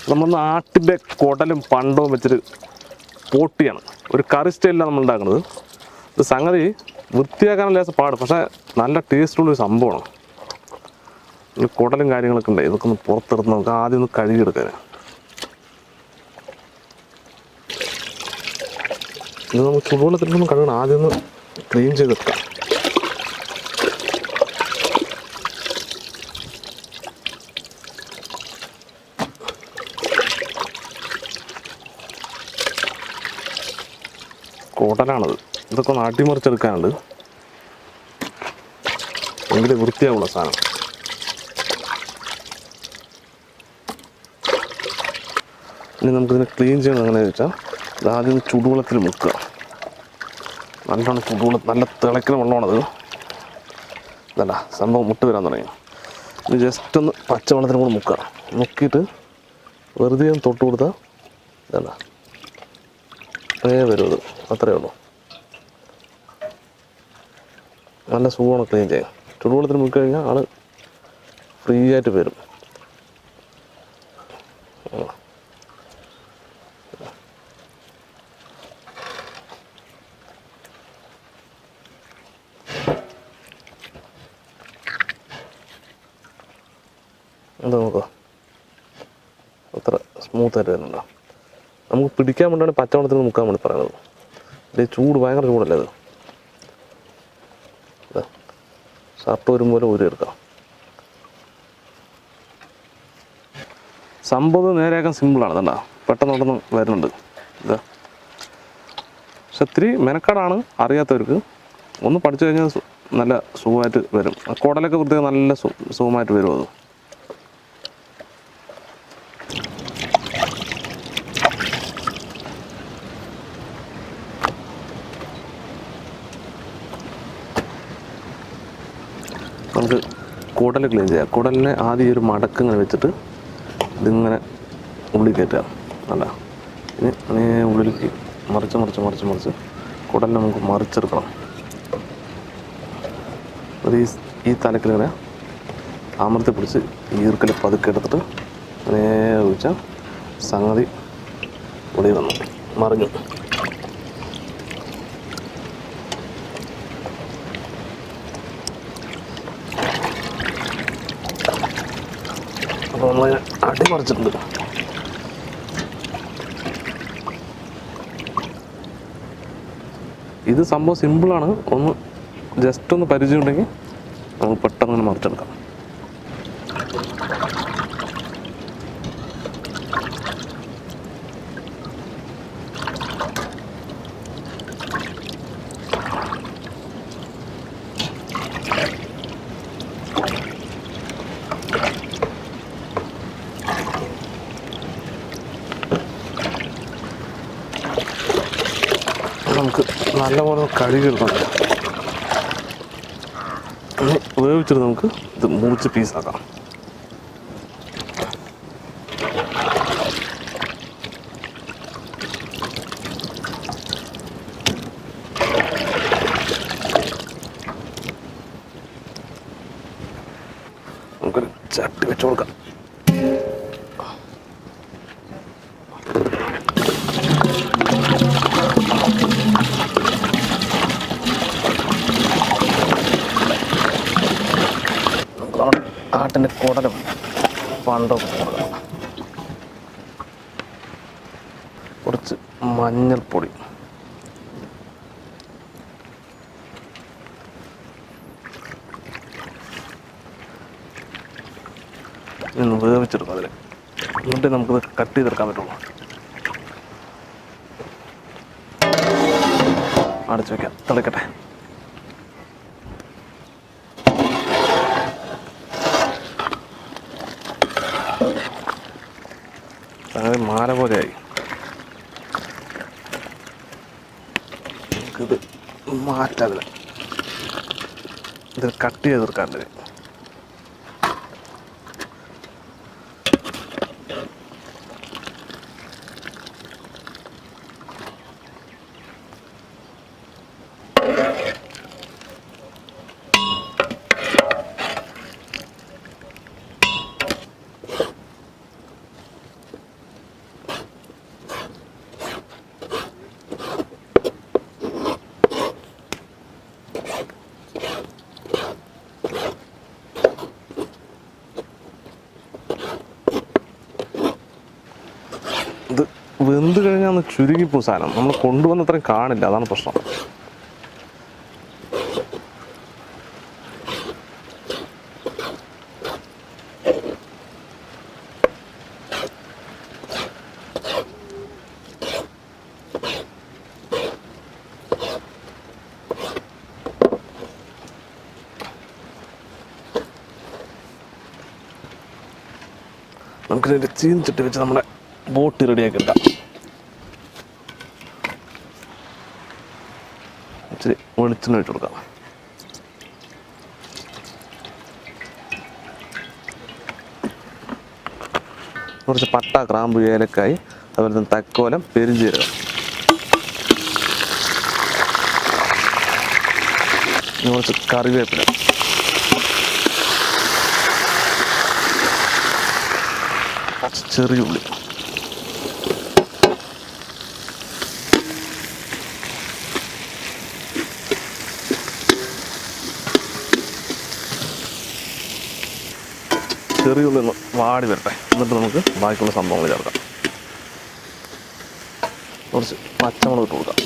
നമ്മൾ നാട്ടിൻ്റെ കുടലും പണ്ടവും വെച്ചൊരു പോട്ടിയാണ്. ഒരു കറി സ്റ്റൈലിലാണ് നമ്മൾ ഉണ്ടാക്കുന്നത്. ഇത് സംഗതി വൃത്തിയാക്കാനുള്ള പാട്, പക്ഷേ നല്ല ടേസ്റ്റുള്ളൊരു സംഭവമാണ്. കുടലും കാര്യങ്ങളൊക്കെ ഉണ്ട്. ഇതൊക്കെ ഒന്ന് പുറത്തെടുത്ത് നമുക്ക് ആദ്യം ഒന്ന് കഴുകിയെടുക്കാൻ. ഇത് നമുക്ക് ചുടുവെള്ളത്തിലൊന്നും കഴുകണം. ആദ്യം ഒന്ന് ക്ലീൻ ചെയ്തെടുക്കാം. കുടലാണത്. ഇതൊക്കെ ഒന്ന് അടിമറിച്ചെടുക്കാനുണ്ട്. ഭയങ്കര വൃത്തിയാവുള്ള സാധനം. ഇനി നമുക്കിതിനെ ക്ലീൻ ചെയ്യണം. എങ്ങനെയാണെന്ന് വെച്ചാൽ ഇതാദ്യം ചുടുവെള്ളത്തിൽ മുക്കുക. നല്ലോണം ചുടുവെള്ളം, നല്ല തിളയ്ക്കുന്ന വെള്ളമാണത്. ഇതല്ല സംഭവം മുട്ട് വരാൻ തുടങ്ങി. ഇനി ജസ്റ്റ് ഒന്ന് പച്ചവെള്ളത്തിനും കൂടെ മുക്കുക. മുക്കിയിട്ട് വെറുതെ ഒന്ന് തൊട്ട് കൊടുത്താൽ ഇതല്ല വരും. അത് അത്രയേ ഉള്ളൂ. നല്ല സുഖമാണ് ക്ലീൻ ചെയ്യാൻ. ചുടുവെള്ളത്തിൽ മുക്കി കഴിഞ്ഞാൽ ആൾ ഫ്രീ ആയിട്ട് വരും. എന്താ നോക്കുക, അത്ര സ്മൂത്തായിട്ട് വരുന്നുണ്ടോ? നമുക്ക് പിടിക്കാൻ വേണ്ടിയാണ് പച്ചവെള്ളത്തിൽ മുക്കാൻ വേണ്ടി പറയുന്നത്. ഇത് ചൂട് ഭയങ്കര ചൂടല്ലേ അത്. ഷർട്ട് വരുമ്പോൾ ഊരിയെടുക്കാം. സംഭവം നേരെയാക്കാൻ സിമ്പിളാണ്. ഇതണ്ട പെട്ടെന്ന് പെട്ടെന്ന് വരുന്നുണ്ട്. ഇതാ പക്ഷെ ഇത്തിരി മെനക്കാടാണ്. അറിയാത്തവർക്ക് ഒന്ന് പഠിച്ചു കഴിഞ്ഞാൽ നല്ല സുഖമായിട്ട് വരും. കുടലൊക്കെ പ്രത്യേകം നല്ല സുഖമായിട്ട് വരും. അത് നമുക്ക് കുടൽ ക്ലീൻ ചെയ്യാം. കുടലിനെ ആദ്യം ഒരു മടക്കിങ്ങനെ വെച്ചിട്ട് ഇതിങ്ങനെ ഉള്ളിൽ കയറ്റുക. അല്ല ഇനി ഉള്ളിലേക്ക് മറിച്ച് കുടലിനെ നമുക്ക് മറിച്ചെടുക്കണം. അത് ഈ തലക്കിലിങ്ങനെ അമർത്തി പിടിച്ച് ഈർക്കൽ പതുക്കെ എടുത്തിട്ട് നേരെ ഒഴിച്ചാൽ സംഗതി ഉള്ളിൽ വന്നു മറിഞ്ഞു. അപ്പോൾ നമ്മൾ അടിമറിച്ചിട്ടുണ്ട്. ഇത് സംഭവം സിമ്പിളാണ്. ഒന്ന് ജസ്റ്റ് ഒന്ന് പരിചയം ഉണ്ടെങ്കിൽ നമുക്ക് പെട്ടെന്ന് തന്നെ മറിച്ചെടുക്കാം. നമുക്ക് നല്ലപോലെ കഴുകിയെടുക്കണം. വേവിച്ചിട്ട് നമുക്ക് ഇത് മുറിച്ച് പീസാക്കാം. നമുക്കൊരു ചട്ടി വെച്ച് കൊടുക്കാം. ആട്ടിൻ്റെ കുടലും പണ്ടൊക്കെ കൊടുക്കണം. കുറച്ച് മഞ്ഞൾപ്പൊടി, ഇന്ന് വേവിച്ചെടുക്കും. അതിൽ എന്നിട്ട് നമുക്കിത് കട്ട് ചെയ്തെടുക്കാൻ പറ്റുള്ളൂ. അടച്ചു വയ്ക്കാം, തിളക്കട്ടെ. അങ്ങനെ മാല പോലെയായി. നമുക്കിത് മാറ്റാം. ഇതിൽ കട്ട് ചെയ്തെടുക്കാണ്ട് വെന്ത് കഴിഞ്ഞാൽ ഒന്ന് ചുരുങ്ങിപ്പോ സാധനം, നമ്മൾ കൊണ്ടുവന്നത്രയും കാണില്ല, അതാണ് പ്രശ്നം. നമുക്കിതിൻ്റെ ചീനിച്ചിട്ട് വെച്ച് നമ്മുടെ ബോട്ടി റെഡിയാക്കി ഇട്ടാം. ഇച്ചിരി വെളിച്ചെണ്ണ ഒഴിച്ച് കൊടുക്കാം. കുറച്ച് പട്ട, ഗ്രാമ്പു, ഏലക്കായി, അതുപോലെ തന്നെ തക്കോലം, പെരുംജീരകം, കുറച്ച് കറിവേപ്പില, ചെറിയ ഉള്ളി, ചെറിയ ഉള്ളി ഒന്ന് വാടി വരട്ടെ, എന്നിട്ട് നമുക്ക് ബാക്കിയുള്ള സംഭവങ്ങൾ ചേർക്കാം. കുറച്ച് പച്ചമുളക് ഇട്ട് കൊടുക്കാം.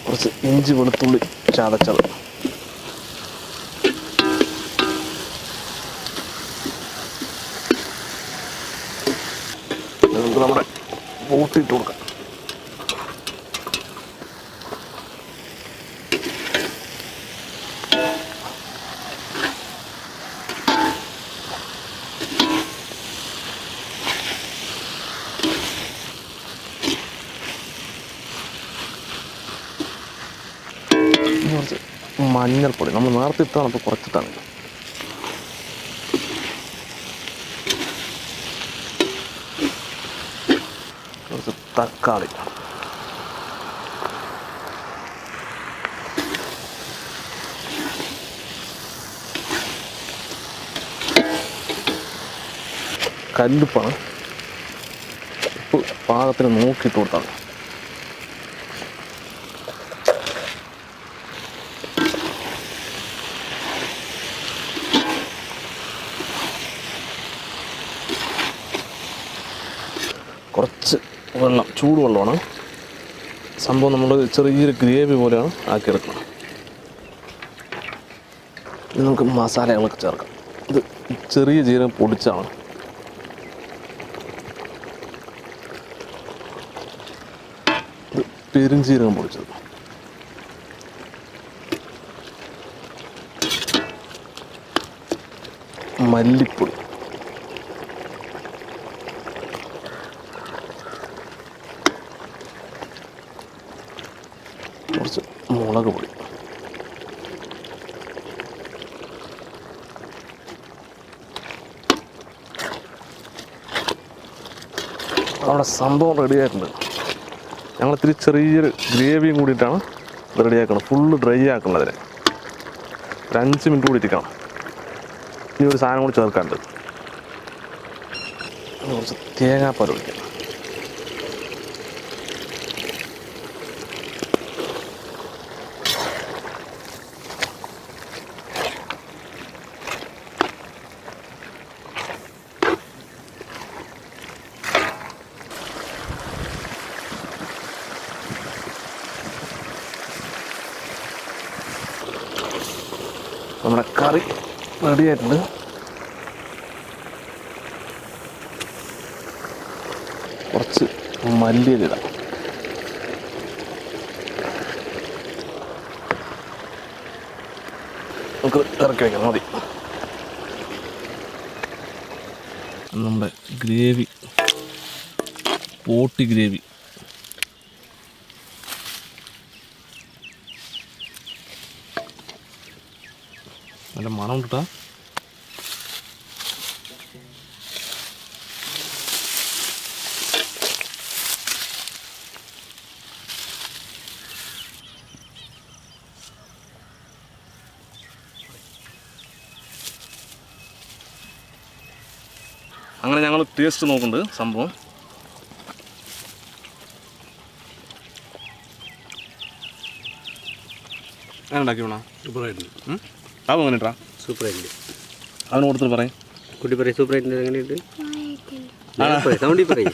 കുറച്ച് ഇഞ്ചി വെളുത്തുള്ളി ചതച്ചത്, നമുക്ക് നമ്മുടെ ബോട്ടി ഇട്ട് കൊടുക്കാം. കുറച്ച് മഞ്ഞൾപ്പൊടി, നമ്മൾ നേരത്തെ ഇട്ടാണ്, അപ്പോൾ കുറച്ചിട്ടാണ്. കുറച്ച് തക്കാളി, കല്ലുപ്പാണ്, ഉപ്പ് പാകത്തിന് നോക്കിയിട്ട് കൊടുത്താൽ. കുറച്ച് വെള്ളം, ചൂടുവെള്ളമാണ് സംഭവം. നമ്മൾ ചെറിയൊരു ഗ്രേവി പോലെയാണ് ആക്കിയെടുക്കണം. ഇത് നമുക്ക് മസാലകളൊക്കെ ചേർക്കാം. ഇത് ചെറിയ ജീരകം പൊടിച്ചാണ്. ഇത് പെരുംജീരകം പൊടിച്ചത്, മല്ലിപ്പൊടി, കുറച്ച് മുളക് പൊടി, അവിടെ സംഭവം റെഡിയായിട്ടുണ്ട്. ഞങ്ങൾ ഇത്തിരി ചെറിയൊരു ഗ്രേവിയും കൂടിയിട്ടാണ് ഇത് റെഡിയാക്കണം. ഫുള്ള് ഡ്രൈ ആക്കണം. അതിനെ ഒരു 5 മിനിറ്റ് കൂടി ഇരിക്കണം. ഇനി ഒരു സാധനം കൂടി ചേർക്കാനുണ്ട്. കുറച്ച് തേങ്ങാപ്പാൽ ഒഴിക്കാം. നമ്മുടെ കറി റെഡി ആയിട്ടുണ്ട്. കുറച്ച് മല്ലിയിലിടാം. നമുക്ക് ഇറക്കി വയ്ക്കാം, മതി. നമ്മുടെ ഗ്രേവി, ബോട്ടി ഗ്രേവി നല്ല മണം കിട്ടാ. അങ്ങനെ ഞങ്ങൾ ടേസ്റ്റ് നോക്കുന്നുണ്ട്. സംഭവം അങ്ങനെ ഉണ്ടാക്കി വേണം. സൂപ്പറായിട്ടുണ്ട്. അവൻ എങ്ങനെ ഇട്ടാ? സൂപ്പറായിട്ടുണ്ട്. അവന് കൊടുത്തിട്ട് പറയും. കുട്ടി പറയും സൂപ്പറായിട്ടുണ്ട്. എങ്ങനെയുണ്ട്? സൗണ്ടി പറയും.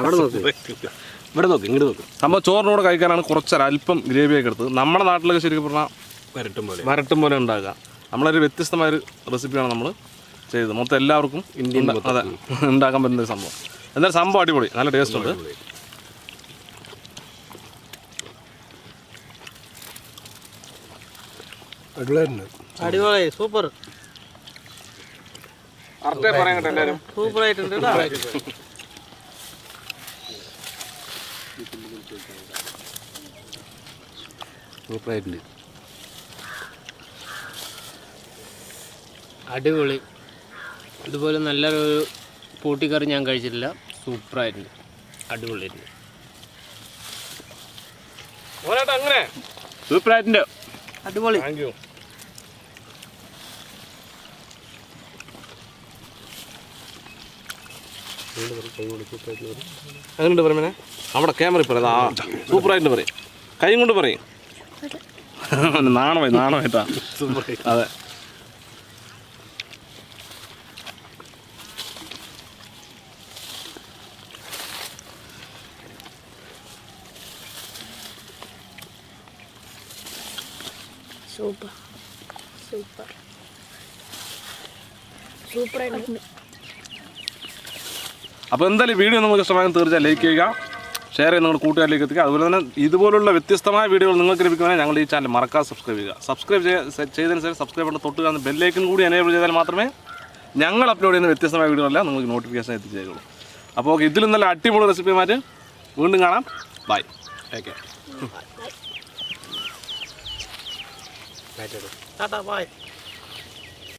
അവിടെ നോക്ക്, ഇവിടെ നോക്ക്, ഇങ്ങോട്ട് നോക്ക്. സംഭവം ചോറിനോട് കഴിക്കാനാണ് കുറച്ചൊരു അല്പം ഗ്രേവിയൊക്കെ എടുത്തത്. നമ്മുടെ നാട്ടിലൊക്കെ ശരിക്കും പറഞ്ഞാൽ വരട്ടും പോലെ ഉണ്ടാക്കുക. നമ്മളൊരു വ്യത്യസ്തമായൊരു റെസിപ്പിയാണ് നമ്മൾ ചെയ്തത്. മൊത്തം എല്ലാവർക്കും ഇന്ത്യൻ അതെ ഉണ്ടാക്കാൻ പറ്റുന്നൊരു സംഭവം. എന്തായാലും സംഭവം അടിപൊളി, നല്ല ടേസ്റ്റ് ഉണ്ട്. അടിപൊളി, സൂപ്പർ, പറയാൻ കേട്ടോ എല്ലാവരും. സൂപ്പറായിട്ടുണ്ട്. സൂപ്പറായിട്ടുണ്ട്, അടിപൊളി. ഇതുപോലെ നല്ലൊരു പോട്ടിക്കറി ഞാൻ കഴിച്ചിട്ടില്ല. സൂപ്പറായിട്ടുണ്ട്, അടിപൊളിയായിട്ടുണ്ട്. അങ്ങനെ സൂപ്പറായിട്ടുണ്ട്, അടിപൊളി. Thank you. അങ്ങനെയുണ്ട് പറയുമേ, നമ്മുടെ ക്യാമറ പറയാം. സൂപ്പറായിട്ട് പറയും, കൈ കൊണ്ട് പറയും. നാണമായിട്ടാ. അതെ, സൂപ്പർ സൂപ്പറായിട്ടുണ്ട്. അപ്പോൾ എന്തായാലും വീഡിയോ നിങ്ങൾക്ക് ഇഷ്ടമായെങ്കിൽ തീർച്ചയായും ലൈക്ക് ചെയ്യുക, ഷെയർ ചെയ്ത് നിങ്ങളുടെ കൂട്ടുകാരിലേക്ക് എത്തിക്കുക. അതുപോലെ തന്നെ ഇതുപോലുള്ള വ്യത്യസ്തമായ വീഡിയോകൾ നിങ്ങൾക്ക് ലഭിക്കുവാണെങ്കിൽ ഞങ്ങൾ ഈ ചാനൽ മറക്കാതെ സബ്സ്ക്രൈബ് ചെയ്യുക. സബ്സ്ക്രൈബ് ചെയ്തതിന് ശേഷം സബ്സ്ക്രൈബ് ബട്ടൺ തൊട്ട് കാണുന്ന ബെല്ലൈക്കൻ കൂടി എനേബിൾ ചെയ്താൽ മാത്രമേ ഞങ്ങൾ അപ്ലോഡ് ചെയ്യുന്ന വ്യത്യസ്തമായ വീഡിയോകളെല്ലാം നിങ്ങൾക്ക് നോട്ടിഫിക്കേഷൻ എത്തിച്ചേക്കുള്ളൂ. അപ്പോൾ ഇതിലും നല്ല അടിപൊളി റെസിപ്പിയുമായിട്ട് വീണ്ടും കാണാം. Bye, take care. ബൈ.